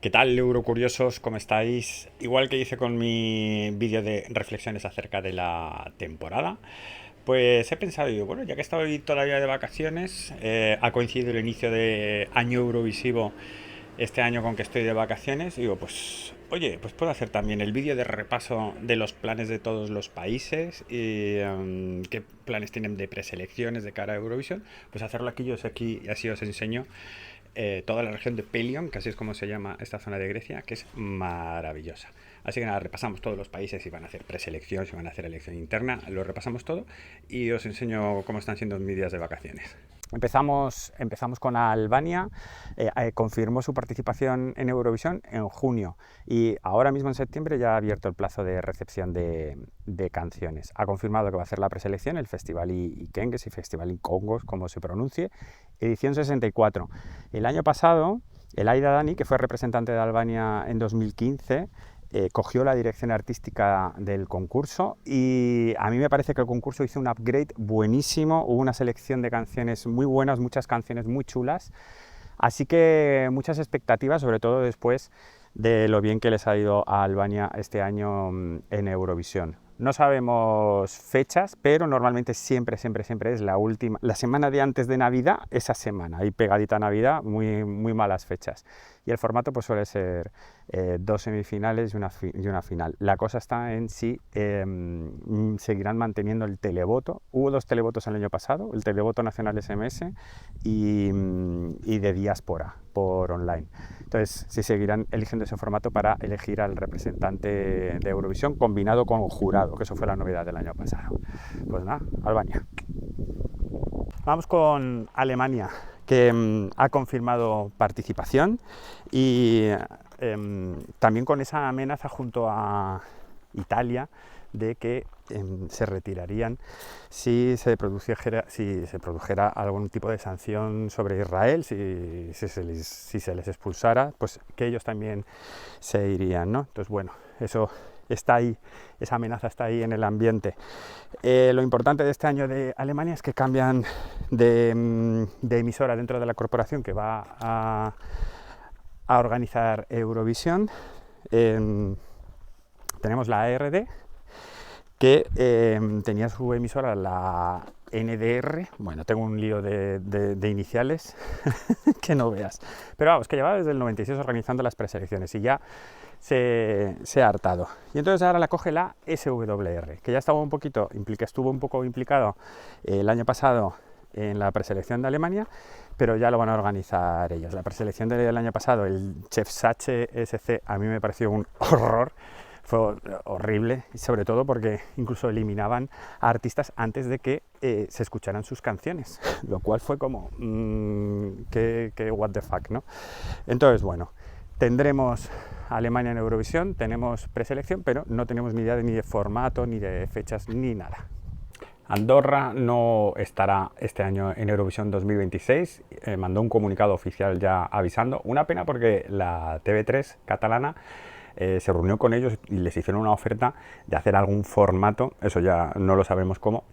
¿Qué tal, Eurocuriosos? ¿Cómo estáis? Igual que hice con mi vídeo de reflexiones acerca de la temporada, pues he pensado, digo, bueno, ya que estoy todavía de vacaciones, ha coincidido el inicio de año Eurovisivo este año con que estoy de vacaciones, digo, pues, oye, pues puedo hacer también el vídeo de repaso de los planes de todos los países y qué planes tienen de preselecciones de cara a Eurovisión, pues hacerlo aquí, yo sé aquí y así os enseño toda la región de Pelion, que así es como se llama esta zona de Grecia, que es maravillosa. Así que nada, repasamos todos los países, si van a hacer preselección, si van a hacer elección interna, lo repasamos todo y os enseño cómo están siendo mis días de vacaciones. Empezamos con Albania, confirmó su participación en Eurovisión en junio y ahora mismo en septiembre ya ha abierto el plazo de recepción de canciones. Ha confirmado que va a hacer la preselección, el Festival Ikengues y Festival Ikongos, como se pronuncie, edición 64. El año pasado, el Aida Dani, que fue representante de Albania en 2015, cogió la dirección artística del concurso y a mí me parece que el concurso hizo un upgrade buenísimo, hubo una selección de canciones muy buenas, muchas canciones muy chulas, así que muchas expectativas, sobre todo después de lo bien que les ha ido a Albania este año en Eurovisión. No sabemos fechas, pero normalmente siempre es la semana de antes de Navidad, esa semana, y pegadita a Navidad, muy malas fechas. Y el formato pues suele ser dos semifinales y una final. La cosa está en si seguirán manteniendo el televoto. Hubo dos televotos el año pasado, el televoto nacional SMS y de diáspora por online. Entonces, si seguirán eligiendo ese formato para elegir al representante de Eurovisión combinado con jurado, que eso fue la novedad del año pasado. Pues nada, Albania. Vamos con Alemania, que ha confirmado participación y también con esa amenaza junto a Italia de que se retirarían si se produjera algún tipo de sanción sobre Israel, si se les expulsara, pues que ellos también se irían, ¿no? Entonces, bueno, eso está ahí, esa amenaza está ahí en el ambiente. Lo importante de este año de Alemania es que cambian de emisora dentro de la corporación que va a organizar Eurovisión. Tenemos la ARD, que tenía su emisora, la NDR. Bueno, tengo un lío de iniciales que no veas. Pero vamos, que llevaba desde el 96 organizando las preselecciones y ya se ha hartado. Y entonces ahora la coge la SWR, que ya estuvo un poco implicado el año pasado en la preselección de Alemania, pero ya lo van a organizar ellos. La preselección del año pasado, el Chefsache SC, a mí me pareció un horror. Fue horrible, y sobre todo porque incluso eliminaban a artistas antes de que se escucharan sus canciones, lo cual fue como que what the fuck, ¿no? Entonces, bueno, tendremos Alemania en Eurovisión, tenemos preselección, pero no tenemos ni idea ni de formato, ni de fechas, ni nada. Andorra no estará este año en Eurovisión 2026, mandó un comunicado oficial ya avisando. Una pena porque la TV3 catalana se reunió con ellos y les hicieron una oferta de hacer algún formato, eso ya no lo sabemos cómo,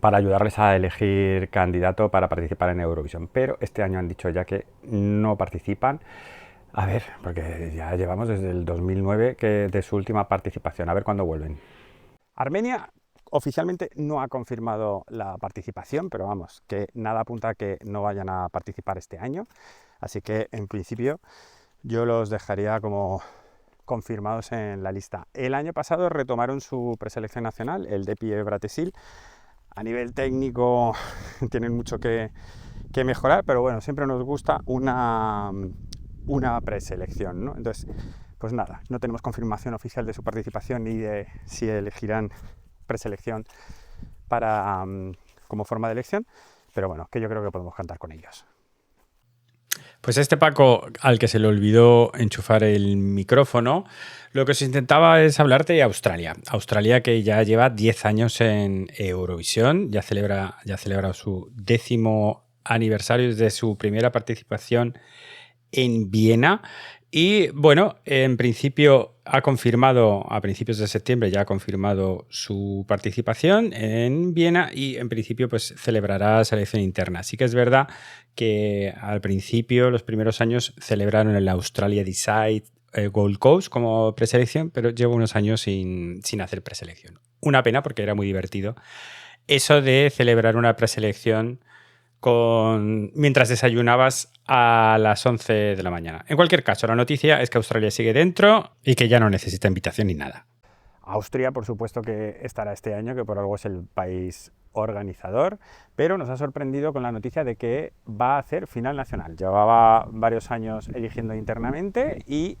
para ayudarles a elegir candidato para participar en Eurovisión. Pero este año han dicho ya que no participan. A ver, porque ya llevamos desde el 2009 de su última participación, a ver cuándo vuelven. Armenia oficialmente no ha confirmado la participación, pero vamos, que nada apunta a que no vayan a participar este año, así que en principio yo los dejaría como confirmados en la lista. El año pasado retomaron su preselección nacional, el Depie Bratesil. A nivel técnico tienen mucho que mejorar, pero bueno, siempre nos gusta una preselección, ¿no? Entonces, pues nada, no tenemos confirmación oficial de su participación ni de si elegirán preselección para como forma de elección, pero bueno, que yo creo que podemos contar con ellos. Pues este Paco, al que se le olvidó enchufar el micrófono, lo que se intentaba es hablarte de Australia. Australia, que ya lleva 10 años en Eurovisión, ya celebra su 10º aniversario desde su primera participación en Viena Y bueno, en principio ha confirmado, a principios de septiembre ya ha confirmado su participación en Viena y en principio pues celebrará selección interna. Sí que es verdad que al principio, los primeros años, celebraron el Australia Decide Gold Coast como preselección, pero llevo unos años sin hacer preselección. Una pena porque era muy divertido eso de celebrar una preselección mientras desayunabas a las 11 de la mañana. En cualquier caso, la noticia es que Australia sigue dentro y que ya no necesita invitación ni nada. Austria, por supuesto que estará este año, que por algo es el país organizador, pero nos ha sorprendido con la noticia de que va a hacer final nacional. Llevaba varios años eligiendo internamente y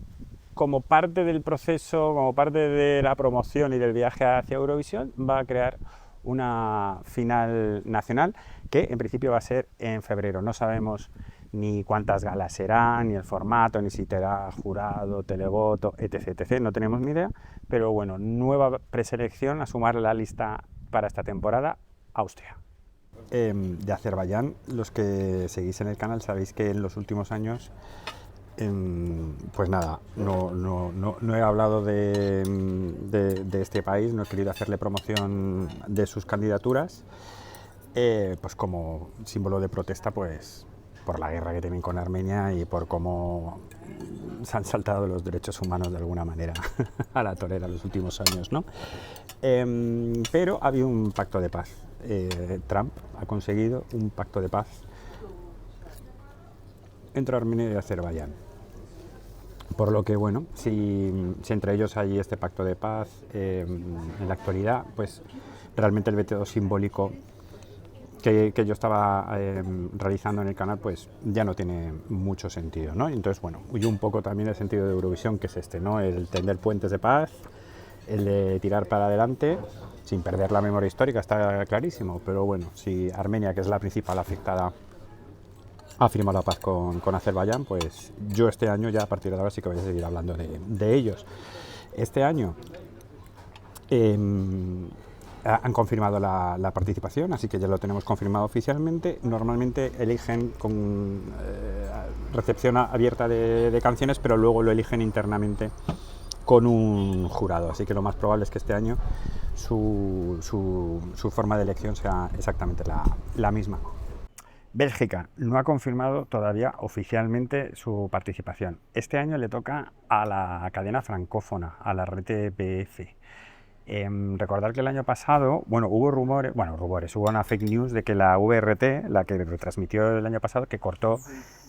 como parte del proceso, como parte de la promoción y del viaje hacia Eurovisión, va a crear una final nacional que en principio va a ser en febrero. No sabemos ni cuántas galas serán, ni el formato, ni si será jurado, televoto, etc, etc. No tenemos ni idea, pero bueno, nueva preselección a sumar a la lista para esta temporada, Austria. De Azerbaiyán, los que seguís en el canal sabéis que en los últimos años pues nada, no he hablado de este país, no he querido hacerle promoción de sus candidaturas, pues como símbolo de protesta, pues por la guerra que tienen con Armenia y por cómo se han saltado los derechos humanos de alguna manera a la torera en los últimos años, ¿no? Pero había un pacto de paz. Trump ha conseguido un pacto de paz entre Armenia y Azerbaiyán. Por lo que, bueno, si entre ellos hay este pacto de paz en la actualidad, pues realmente el veto simbólico que yo estaba realizando en el canal, pues ya no tiene mucho sentido, ¿no? Entonces, bueno, huye un poco también el sentido de Eurovisión, que es este, ¿no? El tender puentes de paz, el de tirar para adelante, sin perder la memoria histórica, está clarísimo, pero bueno, si Armenia, que es la principal afectada, ha firmado la paz con Azerbaiyán, pues yo este año ya a partir de ahora sí que voy a seguir hablando de ellos. Este año han confirmado la participación, así que ya lo tenemos confirmado oficialmente. Normalmente eligen con recepción abierta de canciones, pero luego lo eligen internamente con un jurado, así que lo más probable es que este año su forma de elección sea exactamente la misma. Bélgica no ha confirmado todavía oficialmente su participación. Este año le toca a la cadena francófona, a la RTBF. Recordar que el año pasado, bueno, hubo rumores, hubo una fake news de que la VRT, la que retransmitió el año pasado, que cortó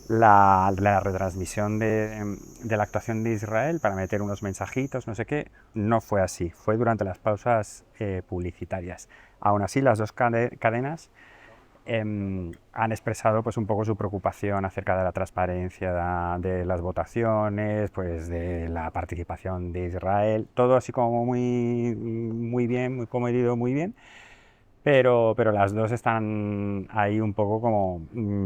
la retransmisión de la actuación de Israel para meter unos mensajitos, no sé qué. No fue así, fue durante las pausas publicitarias. Aún así, las dos cadenas han expresado pues un poco su preocupación acerca de la transparencia de las votaciones, pues de la participación de Israel, todo así como muy bien, muy comedido, muy bien, pero las dos están ahí un poco como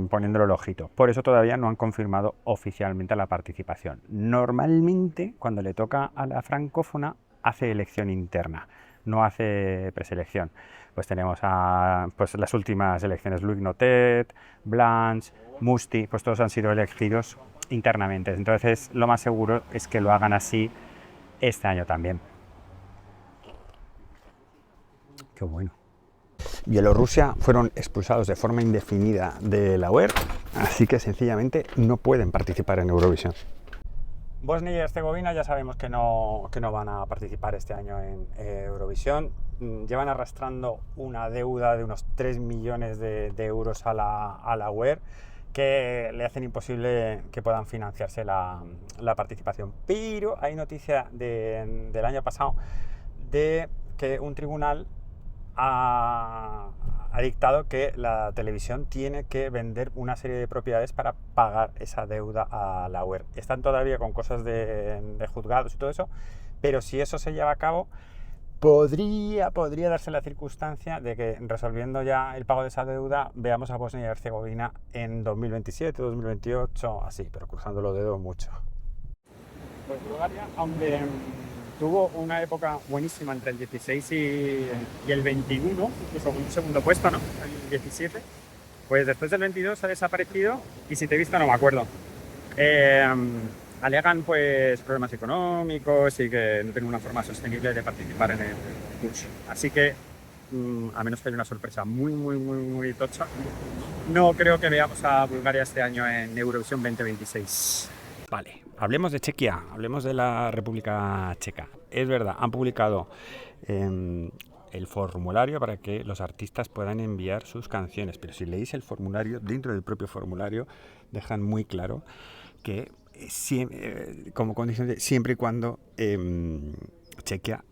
poniéndolo el ojito. Por eso todavía no han confirmado oficialmente la participación. Normalmente, cuando le toca a la francófona, hace elección interna, no hace preselección. Pues tenemos pues las últimas elecciones, Louis Notet, Blanche, Musti, pues todos han sido elegidos internamente. Entonces lo más seguro es que lo hagan así este año también. Qué bueno. Bielorrusia fueron expulsados de forma indefinida de la UER, así que sencillamente no pueden participar en Eurovisión. Bosnia y Herzegovina ya sabemos que no van a participar este año en Eurovisión. Llevan arrastrando una deuda de unos 3 millones de euros a la UER que le hacen imposible que puedan financiarse la participación. Pero hay noticia del año pasado de que un tribunal ha dictado que la televisión tiene que vender una serie de propiedades para pagar esa deuda a la UER. Están todavía con cosas de juzgados y todo eso, pero si eso se lleva a cabo, podría darse la circunstancia de que resolviendo ya el pago de esa deuda veamos a Bosnia y Herzegovina en 2027, 2028, así, pero cruzando los dedos mucho. Pues Bulgaria, aunque tuvo una época buenísima entre el 16 y el 21, incluso un segundo puesto, ¿no? El 17. Pues después del 22 ha desaparecido y si te he visto no me acuerdo. alegan pues problemas económicos y que no tienen una forma sostenible de participar en el concurso. Así que, a menos que haya una sorpresa muy tocha, no creo que veamos a Bulgaria este año en Eurovisión 2026. Vale, hablemos de Chequia, hablemos de la República Checa. Es verdad, han publicado el formulario para que los artistas puedan enviar sus canciones, pero si leéis el formulario, dentro del propio formulario dejan muy claro que como condición siempre y cuando Chequia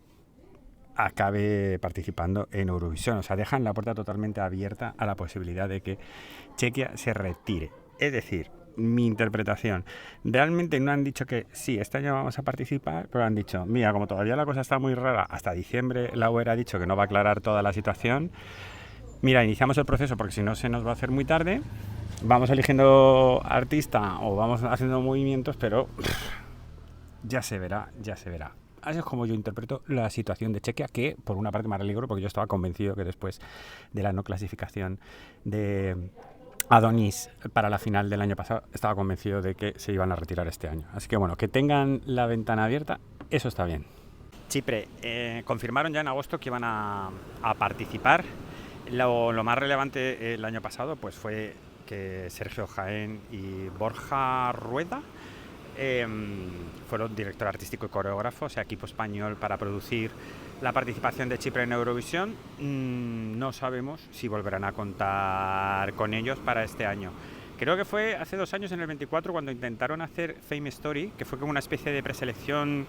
acabe participando en Eurovisión. O sea, dejan la puerta totalmente abierta a la posibilidad de que Chequia se retire. Es decir, mi interpretación, realmente no han dicho que sí, este año vamos a participar, pero han dicho, mira, como todavía la cosa está muy rara, hasta diciembre la UE ha dicho que no va a aclarar toda la situación, mira, iniciamos el proceso porque si no se nos va a hacer muy tarde, vamos eligiendo artista o vamos haciendo movimientos, pero ya se verá. Así es como yo interpreto la situación de Chequia, que por una parte me alegro porque yo estaba convencido que después de la no clasificación de Adonis para la final del año pasado, estaba convencido de que se iban a retirar este año. Así que bueno, que tengan la ventana abierta, eso está bien. Chipre, confirmaron ya en agosto que iban a participar. Lo más relevante el año pasado pues fue que Sergio Jaén y Borja Rueda fueron director artístico y coreógrafo, o sea, equipo español para producir la participación de Chipre en Eurovisión. No sabemos si volverán a contar con ellos para este año. Creo que fue hace 2 años, en el 24, cuando intentaron hacer Fame Story, que fue como una especie de preselección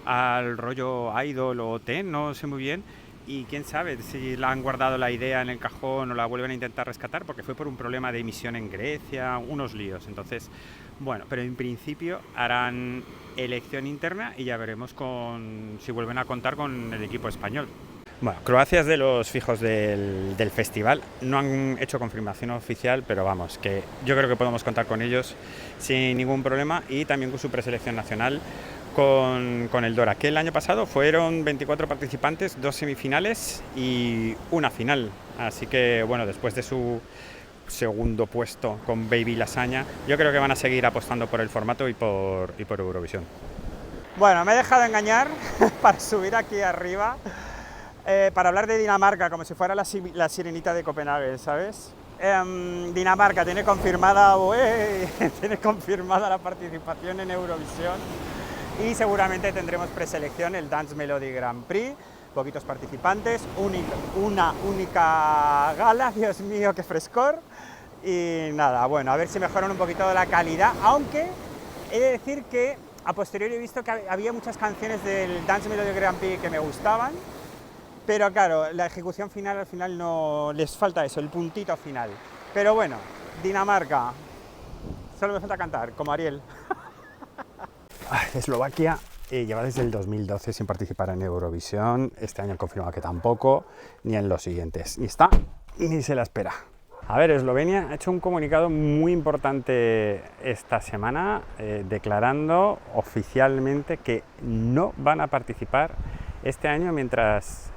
al rollo Idol o Ten, no sé muy bien, y quién sabe si la han guardado la idea en el cajón o la vuelven a intentar rescatar, porque fue por un problema de emisión en Grecia, unos líos. Entonces, bueno, pero en principio harán elección interna y ya veremos si vuelven a contar con el equipo español. Bueno, Croacia es de los fijos del festival. No han hecho confirmación oficial, pero vamos, que yo creo que podemos contar con ellos sin ningún problema, y también con su preselección nacional con el Dora, que el año pasado fueron 24 participantes, 2 semifinales y una final. Así que bueno, después de su segundo puesto con Baby Lasaña, yo creo que van a seguir apostando por el formato y por Eurovisión. Bueno, me he dejado engañar para subir aquí arriba, para hablar de Dinamarca como si fuera la sirenita de Copenhague, ¿sabes? Dinamarca tiene confirmada la participación en Eurovisión y seguramente tendremos preselección, el Dance Melody Grand Prix, poquitos participantes, una única gala, Dios mío, qué frescor. Y nada, bueno, a ver si mejoran un poquito la calidad, aunque he de decir que a posteriori he visto que había muchas canciones del Dance Melody Grand Prix que me gustaban, pero claro, la ejecución final al final no les falta eso, el puntito final. Pero bueno, Dinamarca, solo me falta cantar, como Ariel. Eslovaquia lleva desde el 2012 sin participar en Eurovisión. Este año han confirmado que tampoco, ni en los siguientes. Ni está, ni se la espera. A ver, Eslovenia ha hecho un comunicado muy importante esta semana, declarando oficialmente que no van a participar este año mientras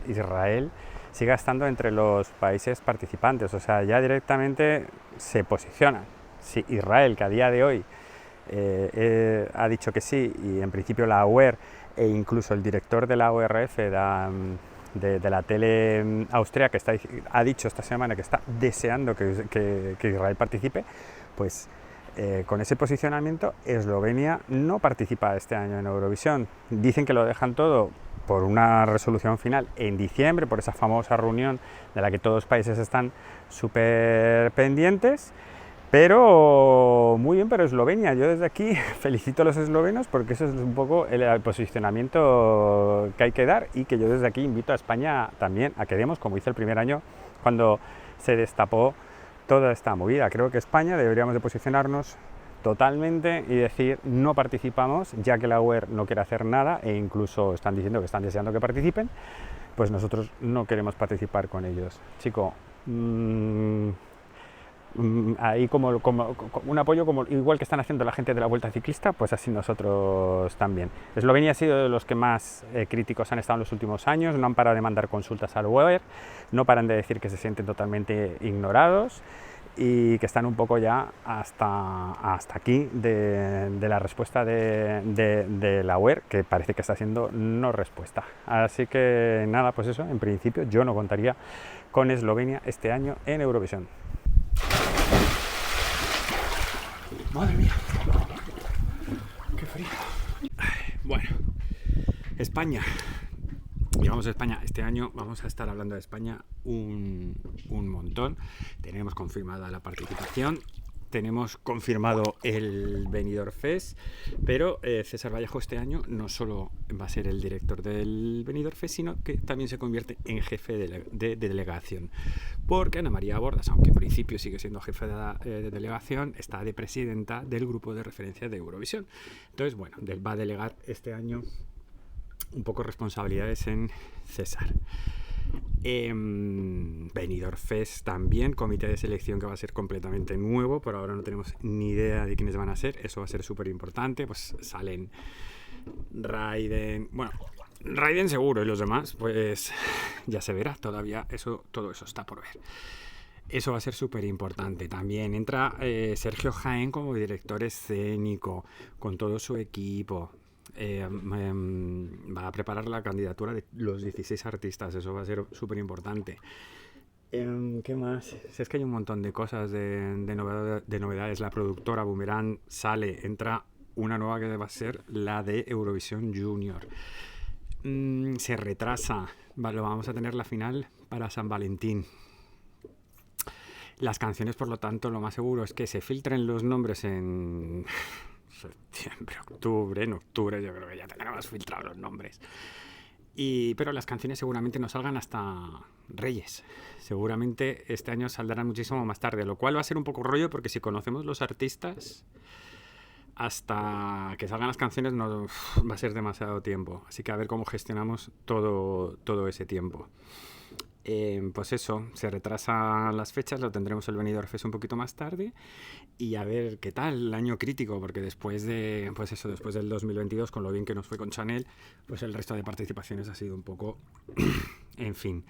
Israel siga estando entre los países participantes. O sea, ya directamente se posicionan. Si Israel, que a día de hoy ha dicho que sí, y en principio la UER e incluso el director de la ORF de la tele austríaca ha dicho esta semana que está deseando que Israel participe, pues con ese posicionamiento Eslovenia no participa este año en Eurovisión. Dicen que lo dejan todo por una resolución final en diciembre, por esa famosa reunión de la que todos los países están súper pendientes. Pero muy bien, pero Eslovenia, yo desde aquí felicito a los eslovenos porque eso es un poco el posicionamiento que hay que dar, y que yo desde aquí invito a España también a que demos, como hice el primer año cuando se destapó toda esta movida. Creo que España deberíamos de posicionarnos totalmente y decir no participamos, ya que la UER no quiere hacer nada e incluso están diciendo que están deseando que participen, pues nosotros no queremos participar con ellos. Chico, ahí como un apoyo, como igual que están haciendo la gente de la Vuelta Ciclista, pues así nosotros también. Eslovenia ha sido de los que más críticos han estado en los últimos años, no han parado de mandar consultas al UER, no paran de decir que se sienten totalmente ignorados, y que están un poco ya hasta aquí de la respuesta de la web, que parece que está siendo no respuesta. Así que nada, pues eso, en principio yo no contaría con Eslovenia este año en Eurovisión. Madre mía, qué frío. Bueno, España. Llegamos a España. Este año vamos a estar hablando de España un montón. Tenemos confirmada la participación, tenemos confirmado el Benidorm Fest, pero César Vallejo este año no solo va a ser el director del Benidorm Fest, sino que también se convierte en jefe de delegación. Porque Ana María Bordas, aunque en principio sigue siendo jefe de delegación, está de presidenta del grupo de referencia de Eurovisión. Entonces, bueno, va a delegar este año un poco responsabilidades en César. Benidorm Fest también, comité de selección que va a ser completamente nuevo, por ahora no tenemos ni idea de quiénes van a ser, eso va a ser súper importante, pues salen Raiden, bueno, Raiden seguro, y los demás pues ya se verá, todavía todo eso está por ver. Eso va a ser súper importante. También entra Sergio Jaén como director escénico, con todo su equipo. Va a preparar la candidatura de los 16 artistas, eso va a ser súper importante. ¿Qué más? Es que hay un montón de cosas de novedades. La productora Boomerang entra una nueva que va a ser la de Eurovisión Junior. Se retrasa, lo vamos a tener la final para San Valentín. Las canciones, por lo tanto, lo más seguro es que se filtren los nombres en septiembre, octubre. En octubre yo creo que ya tendremos filtrados los nombres. Pero las canciones seguramente no salgan hasta Reyes. Seguramente este año saldrán muchísimo más tarde, lo cual va a ser un poco rollo porque si conocemos los artistas, hasta que salgan las canciones no va a ser demasiado tiempo. Así que a ver cómo gestionamos todo ese tiempo. Pues eso, se retrasan las fechas, lo tendremos el Benidorm Fest un poquito más tarde y a ver qué tal el año crítico, porque después del 2022, con lo bien que nos fue con Chanel, pues el resto de participaciones ha sido un poco, en fin,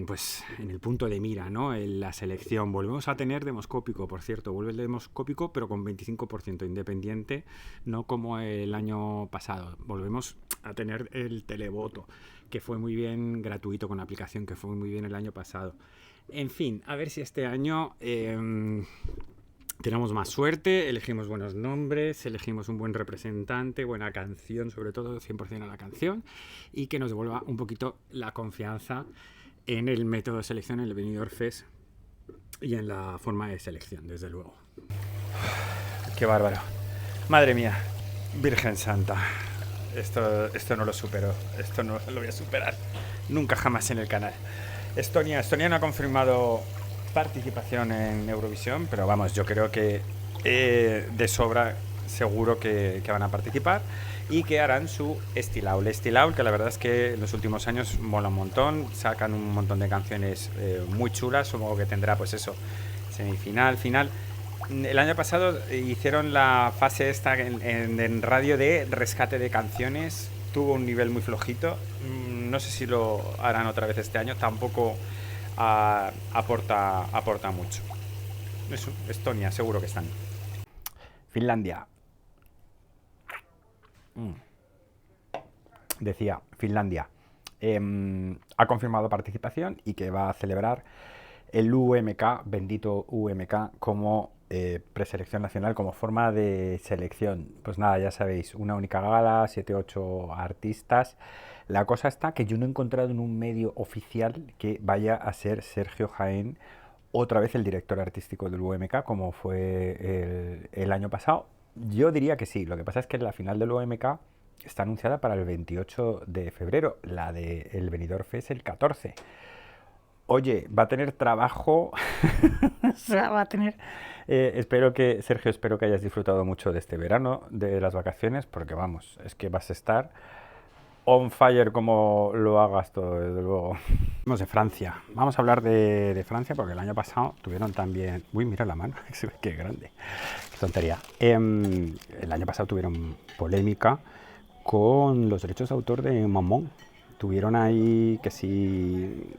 pues en el punto de mira, ¿no? En la selección volvemos a tener Demoscópico, por cierto, vuelve el Demoscópico pero con 25% independiente, no como el año pasado, volvemos a tener el televoto, que fue muy bien, gratuito con la aplicación, que fue muy bien el año pasado. En fin, a ver si este año tenemos más suerte, elegimos buenos nombres, elegimos un buen representante, buena canción, sobre todo 100% a la canción, y que nos devuelva un poquito la confianza en el método de selección, en el Benidorm Fest y en la forma de selección, desde luego. Qué bárbaro. Madre mía, Virgen Santa. Esto no lo supero, esto no lo voy a superar nunca jamás en el canal. Estonia no ha confirmado participación en Eurovisión, pero vamos, yo creo que de sobra seguro que van a participar y que harán su Estilaul, que la verdad es que en los últimos años mola un montón, sacan un montón de canciones muy chulas, supongo que tendrá pues eso, semifinal, final. El año pasado hicieron la fase esta en radio de rescate de canciones, tuvo un nivel muy flojito, no sé si lo harán otra vez este año, tampoco aporta mucho. Eso, Estonia, seguro que están. Finlandia. Decía, Finlandia ha confirmado participación y que va a celebrar el UMK, bendito UMK, como preselección nacional, como forma de selección. Pues nada, ya sabéis, una única gala, 7-8 artistas. La cosa está que yo no he encontrado en un medio oficial que vaya a ser Sergio Jaén otra vez el director artístico del UMK, como fue el año pasado. Yo diría que sí, lo que pasa es que la final del UMK está anunciada para el 28 de febrero, la del Benidorm Fest el 14. Oye, va a tener trabajo, o sea, va a tener... Sergio, espero que hayas disfrutado mucho de este verano, de las vacaciones, porque vamos, es que vas a estar on fire como lo hagas todo, desde luego. Vamos de Francia, vamos a hablar de Francia, porque el año pasado tuvieron también... Uy, mira la mano, qué grande, qué tontería. El año pasado tuvieron polémica con los derechos de autor de Maman. Tuvieron ahí que sí...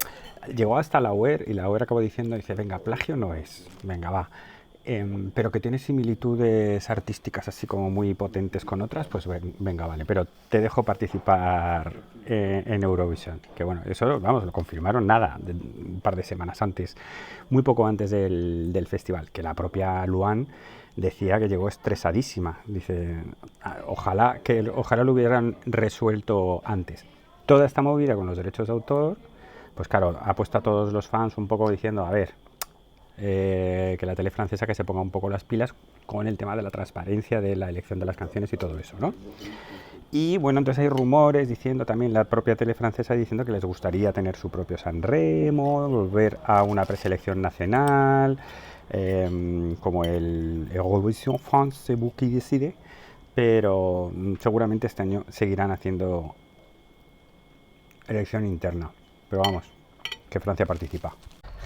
llegó hasta la UER y la UER acabó diciendo, dice, venga, plagio no es, venga, va. Pero que tiene similitudes artísticas así como muy potentes con otras, pues venga, vale, pero te dejo participar en Eurovisión. Que bueno, eso, vamos, lo confirmaron nada, un par de semanas antes, muy poco antes del festival, que la propia Luan decía que llegó estresadísima. Dice, ojalá lo hubieran resuelto antes. Toda esta movida con los derechos de autor, pues claro, ha puesto a todos los fans un poco diciendo, a ver, que la tele francesa que se ponga un poco las pilas con el tema de la transparencia de la elección de las canciones y todo eso, ¿no? Y bueno, entonces hay rumores diciendo también, la propia tele francesa diciendo que les gustaría tener su propio San Remo, volver a una preselección nacional, como el Eurovision France, c'est vous qui décidez, pero seguramente este año seguirán haciendo elección interna. Pero vamos, que Francia participa.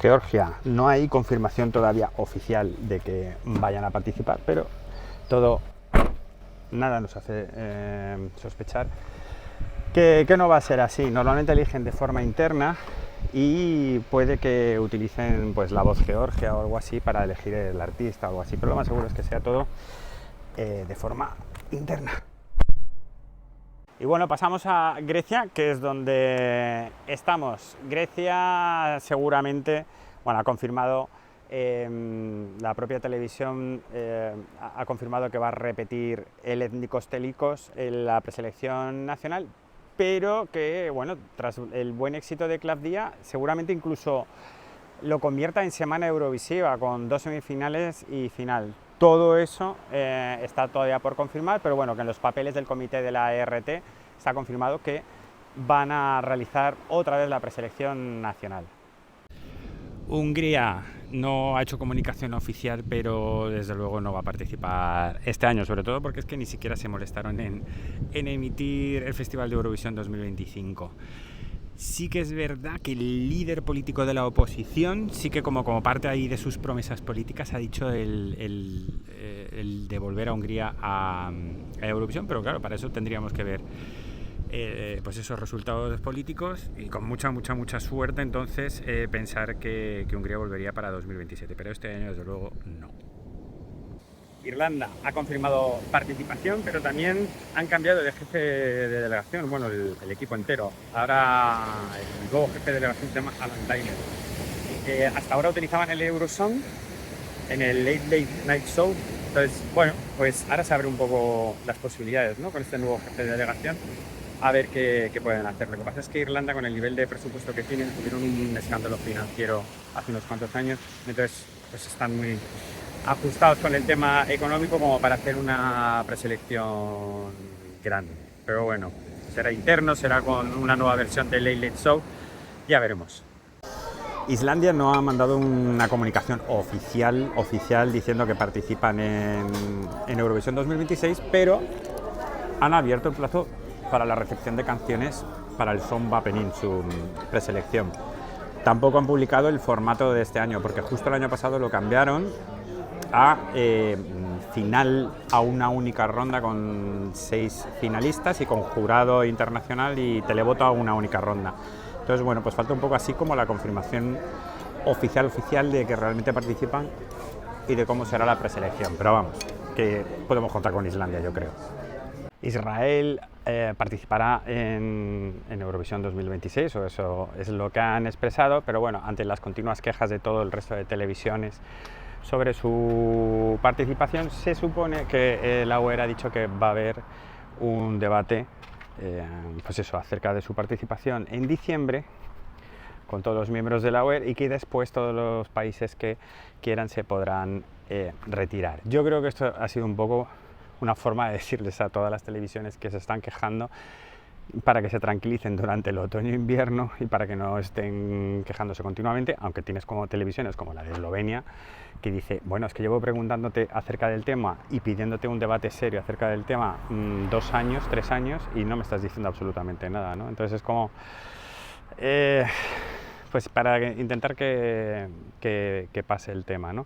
Georgia, no hay confirmación todavía oficial de que vayan a participar, pero nada nos hace sospechar que no va a ser así. Normalmente eligen de forma interna y puede que utilicen pues la voz Georgia o algo así para elegir el artista o algo así, pero lo más seguro es que sea todo de forma interna. Y bueno, pasamos a Grecia, que es donde estamos. Grecia seguramente, bueno, ha confirmado, la propia televisión ha confirmado que va a repetir el Ethnikos Telikos en la preselección nacional, pero que, bueno, tras el buen éxito de Klavdia, seguramente incluso lo convierta en semana eurovisiva con 2 semifinales y final. Todo eso está todavía por confirmar, pero bueno, que en los papeles del comité de la ERT está confirmado que van a realizar otra vez la preselección nacional. Hungría no ha hecho comunicación oficial, pero desde luego no va a participar este año, sobre todo porque es que ni siquiera se molestaron en emitir el Festival de Eurovisión 2025. Sí que es verdad que el líder político de la oposición, sí que como parte ahí de sus promesas políticas, ha dicho el devolver a Hungría a Eurovisión, pero claro, para eso tendríamos que ver pues esos resultados políticos y con mucha suerte entonces pensar que Hungría volvería para 2027, pero este año desde luego no. Irlanda ha confirmado participación, pero también han cambiado de jefe de delegación, bueno, el equipo entero. Ahora el nuevo jefe de delegación se llama Alan Tyler. Hasta ahora utilizaban el Eurosong en el Late Night Show. Entonces, bueno, pues ahora se abren un poco las posibilidades, ¿no? Con este nuevo jefe de delegación, a ver qué pueden hacer. Lo que pasa es que Irlanda, con el nivel de presupuesto que tienen, tuvieron un escándalo financiero hace unos cuantos años, entonces pues están muy ajustados con el tema económico como para hacer una preselección grande. Pero bueno, será interno, será con una nueva versión del Late Late Show, ya veremos. Islandia no ha mandado una comunicación oficial diciendo que participan en Eurovisión 2026, pero han abierto el plazo para la recepción de canciones para el Songvapenin, su preselección. Tampoco han publicado el formato de este año, porque justo el año pasado lo cambiaron a final a una única ronda con 6 finalistas y con jurado internacional y televoto a una única ronda. Entonces, bueno, pues falta un poco así como la confirmación oficial de que realmente participan y de cómo será la preselección. Pero vamos, que podemos contar con Islandia, yo creo. Israel participará en Eurovisión 2026, o eso es lo que han expresado, pero bueno, ante las continuas quejas de todo el resto de televisiones sobre su participación, se supone que la UER ha dicho que va a haber un debate pues eso, acerca de su participación en diciembre con todos los miembros de la UER y que después todos los países que quieran se podrán retirar. Yo creo que esto ha sido un poco una forma de decirles a todas las televisiones que se están quejando para que se tranquilicen durante el otoño-invierno y para que no estén quejándose continuamente, aunque tienes como televisiones como la de Eslovenia que dice, bueno, es que llevo preguntándote acerca del tema y pidiéndote un debate serio acerca del tema 2 años, 3 años y no me estás diciendo absolutamente nada, ¿no? Entonces es como pues para intentar que pase el tema, ¿no?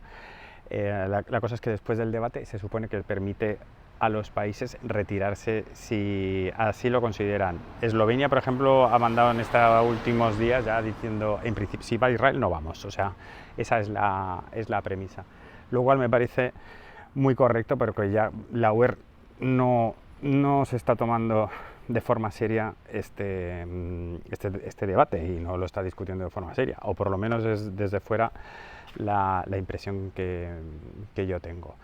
La cosa es que después del debate se supone que permite a los países retirarse si así lo consideran. Eslovenia, por ejemplo, ha mandado en estos últimos días ya diciendo, en principio, si va a Israel no vamos, o sea, esa es la premisa. Lo cual me parece muy correcto, pero que ya la UE no se está tomando de forma seria este debate y no lo está discutiendo de forma seria, o por lo menos es desde fuera la impresión que yo tengo.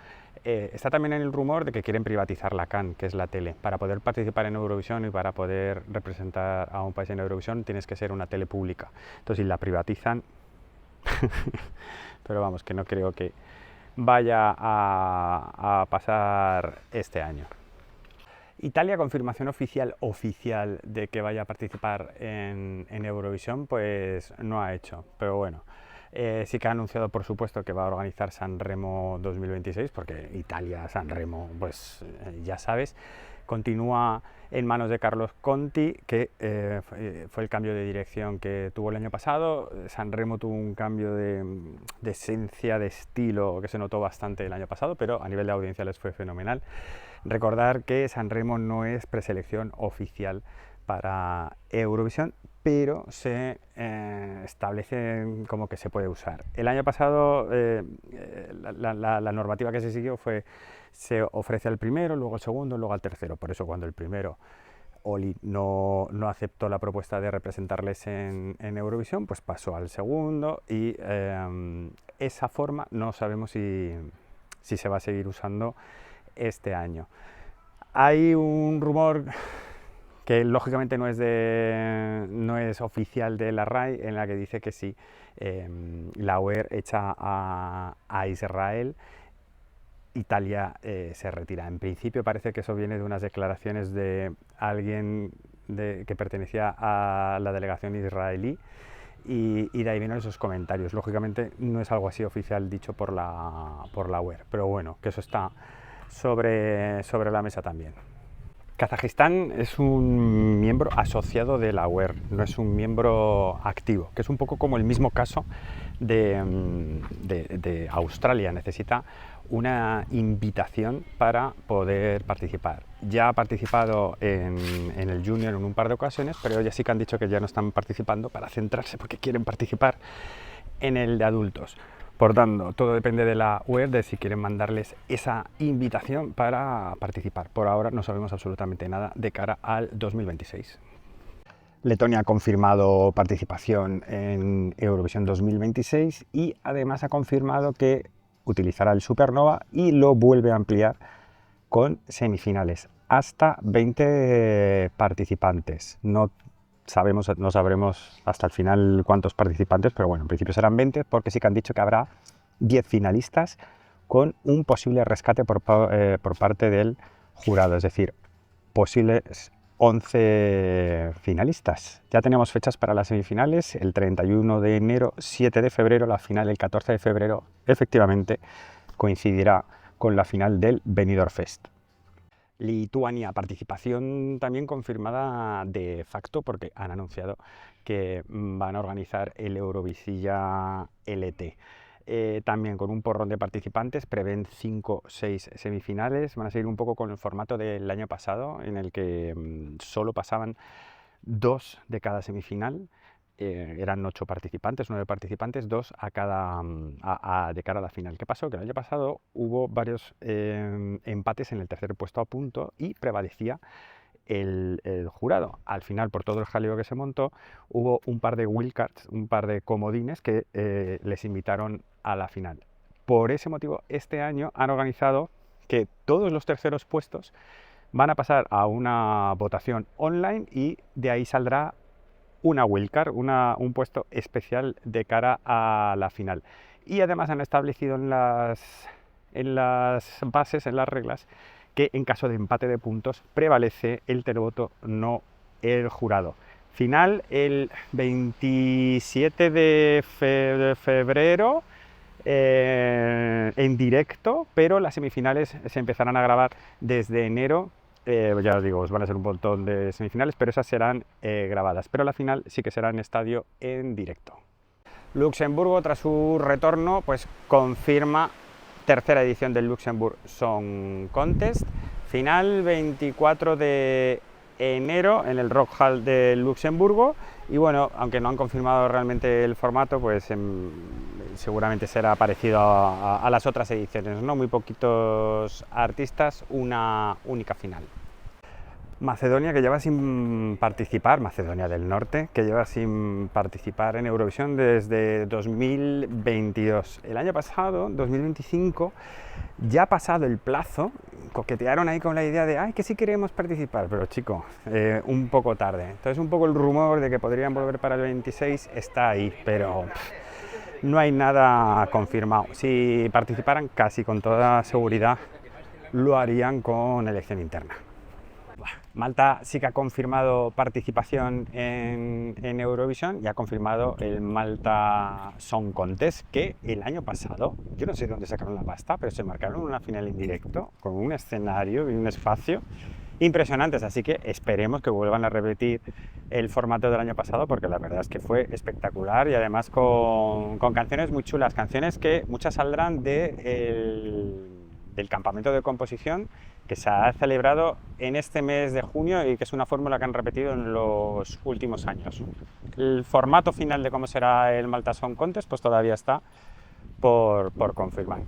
Está también en el rumor de que quieren privatizar la CAN, que es la tele. Para poder participar en Eurovisión y para poder representar a un país en Eurovisión tienes que ser una tele pública. Entonces, si la privatizan, pero vamos, que no creo que vaya a pasar este año. Italia, confirmación oficial de que vaya a participar en Eurovisión, pues no ha hecho, pero bueno. Sí que ha anunciado, por supuesto, que va a organizar Sanremo 2026, porque Italia, Sanremo, pues ya sabes, continúa en manos de Carlos Conti, que fue el cambio de dirección que tuvo el año pasado. Sanremo tuvo un cambio de esencia, de estilo, que se notó bastante el año pasado, pero a nivel de audiencia les fue fenomenal. Recordar que Sanremo no es preselección oficial para Eurovisión, pero se establece como que se puede usar. El año pasado la normativa que se siguió fue: se ofrece al primero, luego al segundo, luego al tercero. Por eso cuando el primero, Oli, no aceptó la propuesta de representarles en Eurovisión, pues pasó al segundo, y esa forma no sabemos si se va a seguir usando este año. Hay un rumor que lógicamente no es oficial de la RAI, en la que dice que sí, la UE echa a Israel, Italia se retira. En principio parece que eso viene de unas declaraciones de alguien que pertenecía a la delegación israelí, y de ahí vienen esos comentarios. Lógicamente no es algo así oficial dicho por la UE, pero bueno, que eso está sobre la mesa también. Kazajistán es un miembro asociado de la UE, no es un miembro activo, que es un poco como el mismo caso de Australia. Necesita una invitación para poder participar. Ya ha participado en el Junior en un par de ocasiones, pero ya sí que han dicho que ya no están participando para centrarse, porque quieren participar en el de adultos. Por tanto, todo depende de la UE, de si quieren mandarles esa invitación para participar. Por ahora no sabemos absolutamente nada de cara al 2026. Letonia ha confirmado participación en Eurovisión 2026 y además ha confirmado que utilizará el Supernova y lo vuelve a ampliar con semifinales. Hasta 20 participantes. No sabremos hasta el final cuántos participantes, pero bueno, en principio serán 20, porque sí que han dicho que habrá 10 finalistas con un posible rescate por parte del jurado, es decir, posibles 11 finalistas. Ya tenemos fechas para las semifinales: el 31 de enero, 7 de febrero, la final el 14 de febrero, efectivamente coincidirá con la final del Benidorm Fest. Lituania, participación también confirmada de facto, porque han anunciado que van a organizar el Eurovisiilla LT. También con un porrón de participantes, prevén 5 o 6 semifinales. Van a seguir un poco con el formato del año pasado, en el que solo pasaban 2 de cada semifinal. Eran 8 participantes, 9 participantes, 2 de cara a la final. ¿Qué pasó? Que el año pasado hubo varios empates en el tercer puesto a punto y prevalecía el jurado. Al final, por todo el jaleo que se montó, hubo un par de wildcards, un par de comodines que les invitaron a la final. Por ese motivo, este año han organizado que todos los terceros puestos van a pasar a una votación online, y de ahí saldrá una wildcard, un puesto especial de cara a la final. Y además han establecido en las bases, en las reglas, que en caso de empate de puntos prevalece el televoto, no el jurado. Final el 27 de febrero en directo, pero las semifinales se empezarán a grabar desde enero. Ya os digo, os van a ser un montón de semifinales, pero esas serán grabadas. Pero la final sí que será en estadio, en directo. Luxemburgo, tras su retorno, pues confirma tercera edición del Luxembourg Song Contest, Final 24 de enero en el Rock Hall de Luxemburgo. Y bueno, aunque no han confirmado realmente el formato, pues seguramente será parecido a las otras ediciones, ¿no? Muy poquitos artistas, una única final. Macedonia, que lleva sin participar, Macedonia del Norte, que lleva sin participar en Eurovisión desde 2022. El año pasado, 2025, ya ha pasado el plazo, coquetearon ahí con la idea de, ay, que sí queremos participar, pero chico, un poco tarde. Entonces un poco el rumor de que podrían volver para el 26 está ahí, pero no hay nada confirmado. Si participaran, casi con toda seguridad lo harían con elección interna. Malta sí que ha confirmado participación en Eurovisión y ha confirmado el Malta Song Contest, que el año pasado, yo no sé de dónde sacaron la pasta, pero se marcaron una final en directo con un escenario y un espacio impresionantes, así que esperemos que vuelvan a repetir el formato del año pasado, porque la verdad es que fue espectacular y además con canciones muy chulas, canciones que muchas saldrán del campamento de composición que se ha celebrado en este mes de junio y que es una fórmula que han repetido en los últimos años. El formato final de cómo será el Malta Song Contest pues todavía está por confirmar.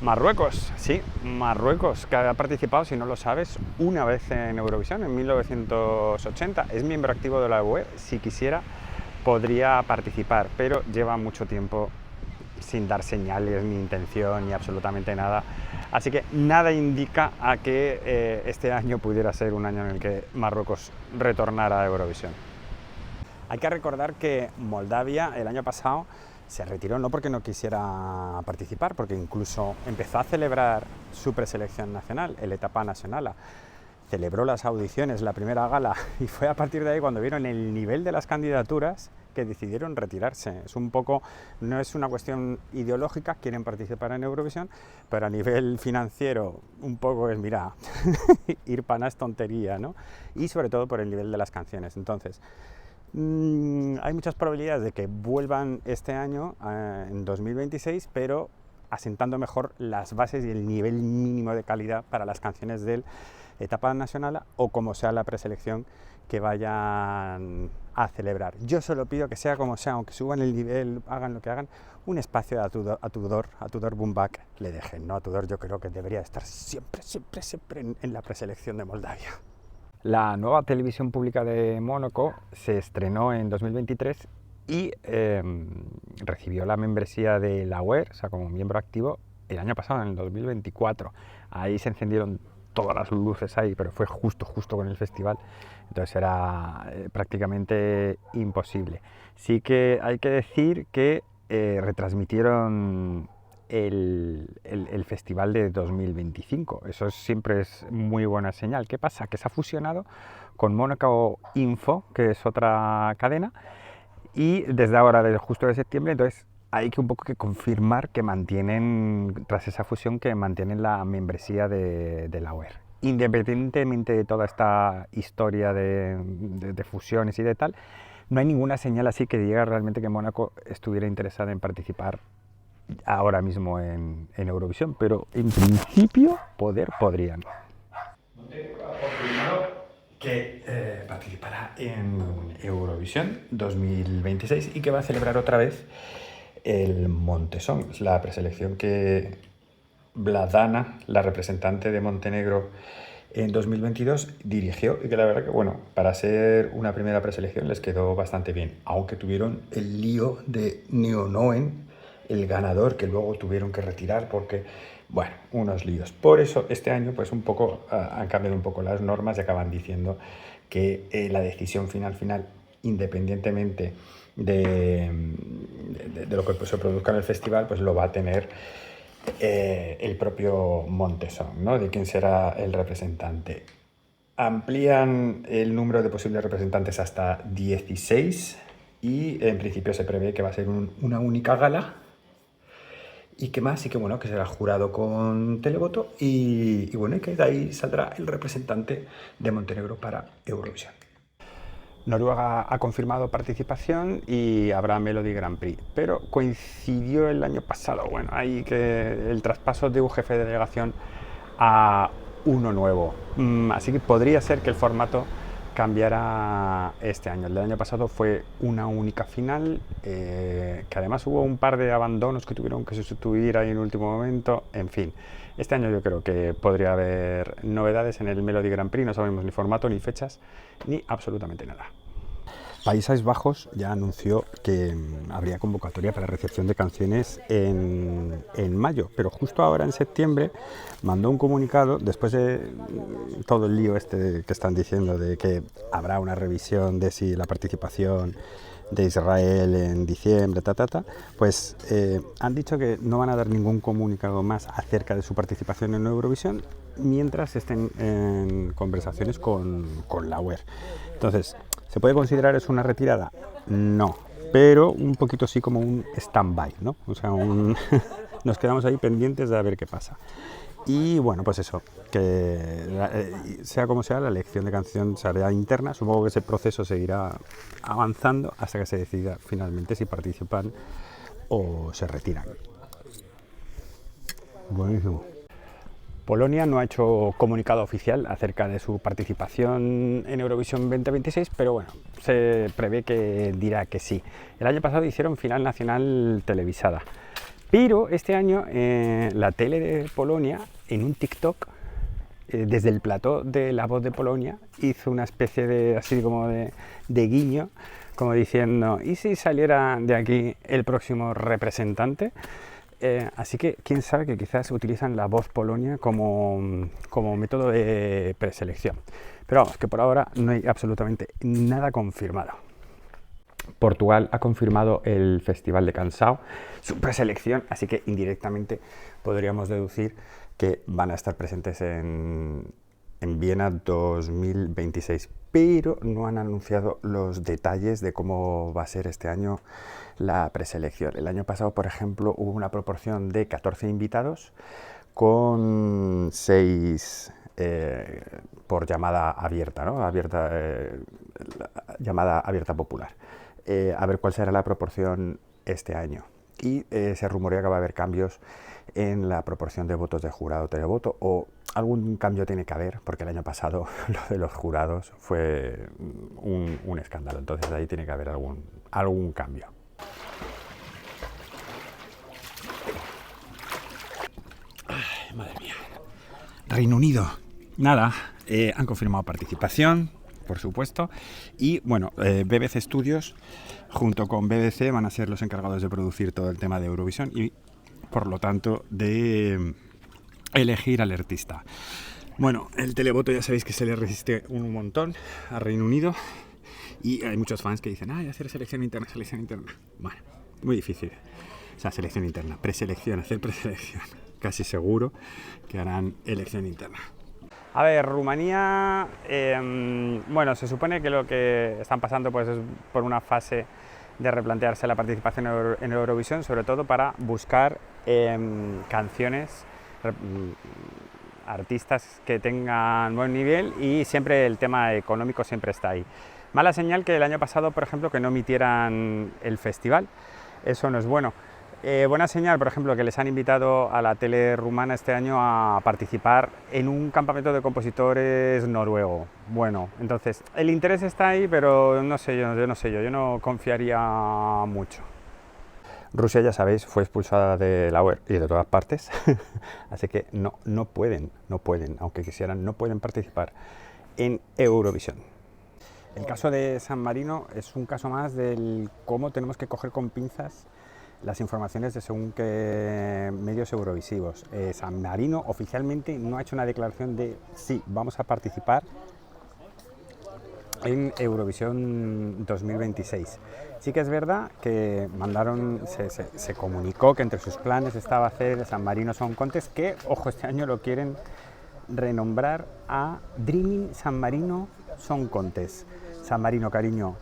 Marruecos, sí, Marruecos, que ha participado, si no lo sabes, una vez en Eurovisión, en 1980. Es miembro activo de la UE, si quisiera podría participar, pero lleva mucho tiempo sin dar señales, ni intención, ni absolutamente nada. Así que nada indica a que este año pudiera ser un año en el que Marruecos retornara a Eurovisión. Hay que recordar que Moldavia el año pasado se retiró no porque no quisiera participar, porque incluso empezó a celebrar su preselección nacional, el Etapa Nacional. Celebró las audiciones, la primera gala, y fue a partir de ahí cuando vieron el nivel de las candidaturas que decidieron retirarse. Es un poco, no es una cuestión ideológica, quieren participar en Eurovisión, pero a nivel financiero un poco es, mira, ir pana es tontería, ¿no? Y sobre todo por el nivel de las canciones. Entonces, hay muchas probabilidades de que vuelvan este año, en 2026, pero asentando mejor las bases y el nivel mínimo de calidad para las canciones del Etapa Nacional o como sea la preselección que vayan a celebrar. Yo solo pido que sea como sea, aunque suban el nivel, hagan lo que hagan, un espacio a Tudor Bumbak le dejen, ¿no? A Tudor yo creo que debería estar siempre en la preselección de Moldavia. La nueva televisión pública de Mónaco se estrenó en 2023 y recibió la membresía de la UER, o sea, como miembro activo, el año pasado, en el 2024. Ahí se encendieron todas las luces ahí, pero fue justo con el festival, entonces era prácticamente imposible. Sí que hay que decir que retransmitieron el festival de 2025, eso siempre es muy buena señal. ¿Qué pasa? Que se ha fusionado con Mónaco Info, que es otra cadena, y desde ahora, desde justo de septiembre, entonces hay que un poco que confirmar que mantienen, tras esa fusión, que mantienen la membresía de la UER. Independientemente de toda esta historia de fusiones y de tal, no hay ninguna señal así que diga realmente que Mónaco estuviera interesada en participar ahora mismo en Eurovisión, pero en principio podrían. Montenegro ha confirmado que participará en Eurovisión 2026 y que va a celebrar otra vez el Montesong, la preselección que Vladana, la representante de Montenegro en 2022, dirigió, y que la verdad que, bueno, para ser una primera preselección les quedó bastante bien, aunque tuvieron el lío de Neonoen, el ganador, que luego tuvieron que retirar porque, bueno, unos líos. Por eso este año pues un poco han cambiado un poco las normas y acaban diciendo que la decisión final, independientemente de lo que pues se produzca en el festival, pues lo va a tener el propio Montesong, ¿no? De quién será el representante. Amplían el número de posibles representantes hasta 16 y en principio se prevé que va a ser una única gala. ¿Y qué más? Y que bueno, que será jurado con televoto y bueno, y que de ahí saldrá el representante de Montenegro para Eurovisión. Noruega ha confirmado participación y habrá Melody Grand Prix, pero coincidió el año pasado, bueno, ahí que el traspaso de un jefe de delegación a uno nuevo. Así que podría ser que el formato cambiará este año. El del año pasado fue una única final, que además hubo un par de abandonos que tuvieron que sustituir ahí en el último momento. En fin, este año yo creo que podría haber novedades en el Melody Grand Prix. No sabemos ni formato, ni fechas, ni absolutamente nada. Países Bajos ya anunció que habría convocatoria para recepción de canciones en mayo, pero justo ahora en septiembre mandó un comunicado, después de todo el lío este que están diciendo de que habrá una revisión de si la participación de Israel en diciembre, pues han dicho que no van a dar ningún comunicado más acerca de su participación en Eurovisión mientras estén en conversaciones con la UER. Entonces, ¿se puede considerar eso una retirada? No, pero un poquito sí como un stand-by, ¿no? O sea, nos quedamos ahí pendientes de a ver qué pasa. Y bueno, pues eso, que sea como sea, la elección de canción será interna. Supongo que ese proceso seguirá avanzando hasta que se decida finalmente si participan o se retiran. Buenísimo. Polonia no ha hecho comunicado oficial acerca de su participación en Eurovisión 2026, pero bueno, se prevé que dirá que sí. El año pasado hicieron final nacional televisada, pero este año la tele de Polonia, en un TikTok, desde el plató de La Voz de Polonia, hizo una especie de, así como de guiño, como diciendo, ¿y si saliera de aquí el próximo representante? Así que quién sabe que quizás utilizan La Voz Polonia como método de preselección. Pero vamos, que por ahora no hay absolutamente nada confirmado. Portugal ha confirmado el Festival de Canção, su preselección, así que indirectamente podríamos deducir que van a estar presentes en Viena 2026, pero no han anunciado los detalles de cómo va a ser este año la preselección. El año pasado, por ejemplo, hubo una proporción de 14 invitados con 6 por llamada abierta, ¿no? Llamada abierta popular. A ver cuál será la proporción este año. Y se rumorea que va a haber cambios en la proporción de votos de jurado televoto, o algún cambio tiene que haber, porque el año pasado lo de los jurados fue un escándalo, entonces ahí tiene que haber algún cambio. Ay, madre mía. Reino Unido, nada, han confirmado participación, por supuesto, y bueno, BBC Studios junto con BBC van a ser los encargados de producir todo el tema de Eurovisión y por lo tanto de elegir al artista. Bueno, el televoto ya sabéis que se le resiste un montón a Reino Unido y hay muchos fans que dicen, hacer selección interna. Bueno, muy difícil. O sea, selección interna, preselección, hacer preselección. Casi seguro que harán elección interna. A ver, Rumanía, bueno, se supone que lo que están pasando pues es por una fase de replantearse la participación en Eurovisión, sobre todo para buscar canciones, artistas que tengan buen nivel, y siempre el tema económico siempre está ahí. Mala señal que el año pasado, por ejemplo, que no emitieran el festival, eso no es bueno. Buena señal, por ejemplo, que les han invitado a la tele rumana este año a participar en un campamento de compositores noruego. Bueno, entonces, el interés está ahí, pero no sé yo no confiaría mucho. Rusia, ya sabéis, fue expulsada de la UER y de todas partes, así que no pueden, aunque quisieran, no pueden participar en Eurovisión. El caso de San Marino es un caso más del cómo tenemos que coger con pinzas las informaciones de según qué medios eurovisivos. San Marino oficialmente no ha hecho una declaración de sí, vamos a participar en Eurovisión 2026. Sí que es verdad que se comunicó que entre sus planes estaba hacer San Marino Song Contest, que, ojo, este año lo quieren renombrar a Dreaming San Marino Song Contest. San Marino, cariño,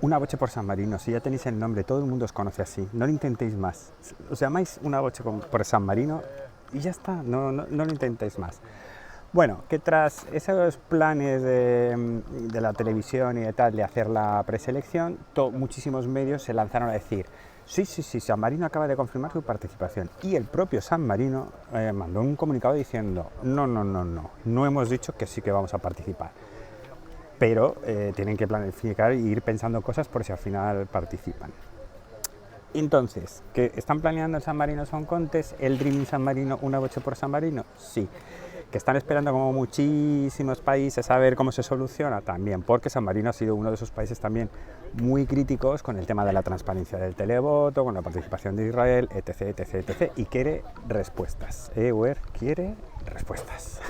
una boche por San Marino, si ya tenéis el nombre, todo el mundo os conoce así, no lo intentéis más. Os llamáis una boche por San Marino y ya está, no lo intentéis más. Bueno, que tras esos planes de la televisión y de tal, de hacer la preselección, muchísimos medios se lanzaron a decir Sí, San Marino acaba de confirmar su participación y el propio San Marino mandó un comunicado diciendo no hemos dicho que sí que vamos a participar, pero tienen que planificar e ir pensando cosas por si al final participan. Entonces, ¿que están planeando el San Marino Song Contest, el Dreaming San Marino, una boche por San Marino? Sí. ¿Que están esperando como muchísimos países a ver cómo se soluciona? También, porque San Marino ha sido uno de esos países también muy críticos con el tema de la transparencia del televoto, con la participación de Israel, etc. Y quiere respuestas. EUR quiere respuestas.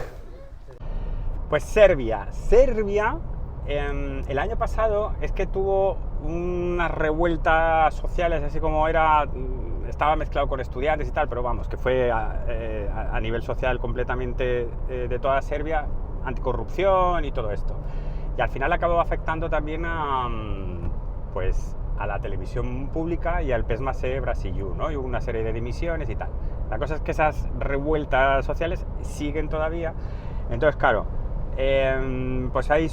Pues Serbia, el año pasado es que tuvo unas revueltas sociales, así como estaba mezclado con estudiantes y tal, pero vamos, que fue a nivel social completamente de toda Serbia, anticorrupción y todo esto. Y al final acabó afectando también pues, a la televisión pública y al PESMASE Brasilu, ¿no? Y hubo una serie de dimisiones y tal. La cosa es que esas revueltas sociales siguen todavía. Entonces, claro, pues hay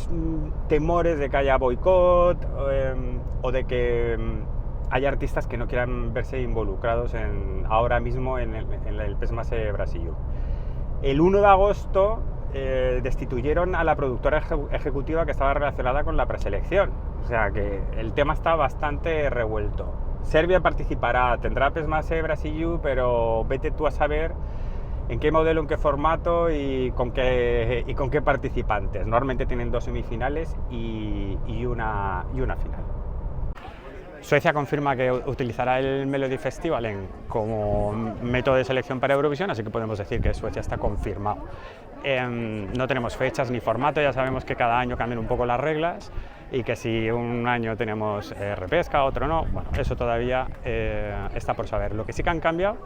temores de que haya boicot o de que haya artistas que no quieran verse involucrados ahora mismo en el PESMASE Brasilu. El 1 de agosto destituyeron a la productora ejecutiva que estaba relacionada con la preselección. O sea que el tema está bastante revuelto. Serbia participará, tendrá PESMASE Brasilu, pero vete tú a saber en qué modelo, en qué formato y con qué participantes. Normalmente tienen 2 semifinales y una final. Suecia confirma que utilizará el Melody Festival como método de selección para Eurovisión, así que podemos decir que Suecia está confirmado. No tenemos fechas ni formato, ya sabemos que cada año cambian un poco las reglas y que si un año tenemos repesca, otro no, bueno, eso todavía está por saber. Lo que sí que han cambiado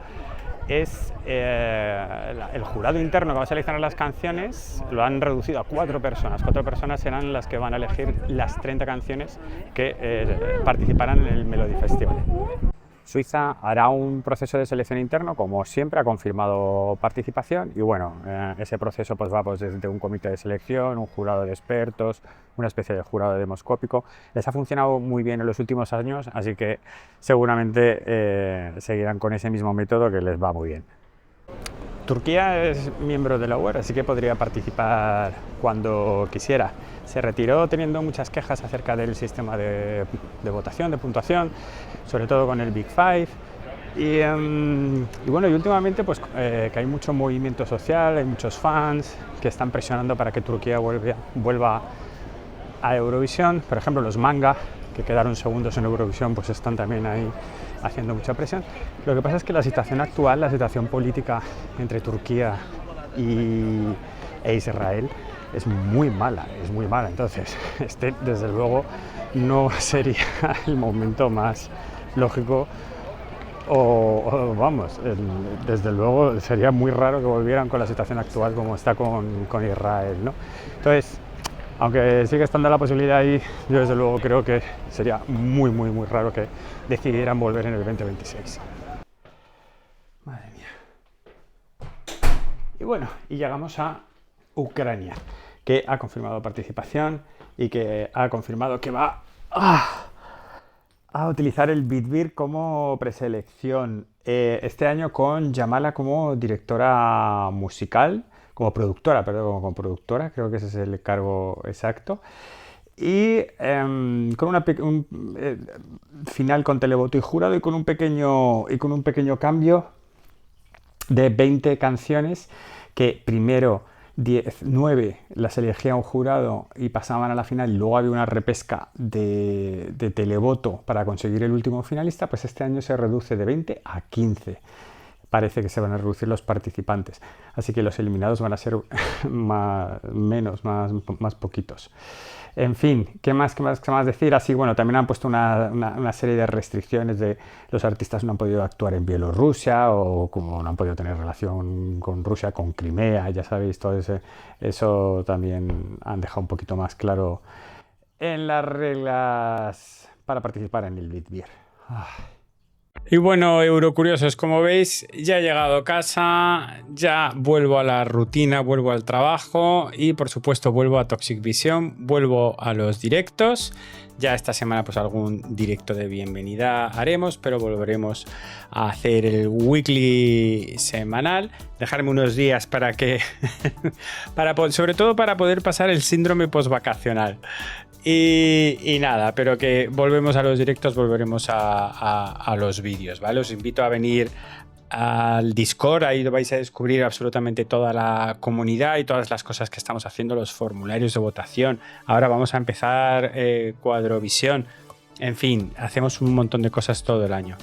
es el jurado interno que va a seleccionar las canciones, lo han reducido a 4 personas. 4 personas serán las que van a elegir las 30 canciones que participarán en el Melody Festival. Suiza hará un proceso de selección interno, como siempre, ha confirmado participación y bueno, ese proceso pues va desde un comité de selección, un jurado de expertos, una especie de jurado demoscópico. Les ha funcionado muy bien en los últimos años, así que seguramente seguirán con ese mismo método que les va muy bien. Turquía es miembro de la UER, así que podría participar cuando quisiera. Se retiró teniendo muchas quejas acerca del sistema de votación, de puntuación, sobre todo con el Big Five. Y bueno, y últimamente pues, que hay mucho movimiento social, hay muchos fans que están presionando para que Turquía vuelva a Eurovisión. Por ejemplo, los Manga, que quedaron segundos en Eurovisión, pues están también ahí haciendo mucha presión. Lo que pasa es que la situación actual, la situación política entre Turquía e Israel es muy mala, entonces desde luego no sería el momento más lógico o vamos, desde luego sería muy raro que volvieran con la situación actual como está con Israel, ¿no? Entonces, aunque sigue estando la posibilidad ahí, yo desde luego creo que sería muy raro que decidieran volver en el 2026. Madre mía. Y bueno, y llegamos a Ucrania, que ha confirmado participación y que ha confirmado que va a utilizar el Bitbir como preselección este año con Yamala como directora musical, como productora, creo que ese es el cargo exacto. Y con un final con televoto y jurado y con un pequeño cambio de 20 canciones que primero 9 las elegía un jurado y pasaban a la final y luego había una repesca de televoto para conseguir el último finalista, pues este año se reduce de 20 a 15. Parece que se van a reducir los participantes, así que los eliminados van a ser más poquitos. En fin, ¿qué más decir? Así, bueno, también han puesto una serie de restricciones de los artistas no han podido actuar en Bielorrusia o como no han podido tener relación con Rusia, con Crimea, ya sabéis, todo eso también han dejado un poquito más claro en las reglas para participar en el Bitbir. Y bueno, Eurocuriosos, como veis, ya he llegado a casa, ya vuelvo a la rutina, vuelvo al trabajo y por supuesto vuelvo a Toxic Vision, vuelvo a los directos. Ya esta semana pues algún directo de bienvenida haremos, pero volveremos a hacer el weekly semanal. Dejarme unos días para que, sobre todo para poder pasar el síndrome postvacacional. Y nada, pero que volvemos a los directos, volveremos a los vídeos, ¿vale? Os invito a venir al Discord, ahí vais a descubrir absolutamente toda la comunidad y todas las cosas que estamos haciendo, los formularios de votación. Ahora vamos a empezar Cuadrovisión. En fin, hacemos un montón de cosas todo el año.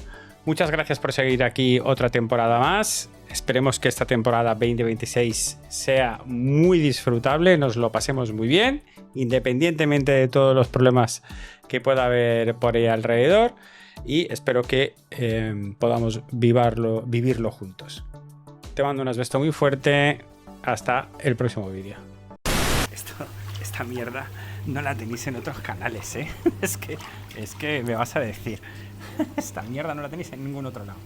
Muchas gracias por seguir aquí otra temporada más. Esperemos que esta temporada 2026 sea muy disfrutable, nos lo pasemos muy bien, independientemente de todos los problemas que pueda haber por ahí alrededor, y espero que podamos vivirlo juntos. Te mando un beso muy fuerte, hasta el próximo vídeo. Esta mierda no la tenéis en otros canales, ¿eh? Es que me vas a decir, esta mierda no la tenéis en ningún otro lado.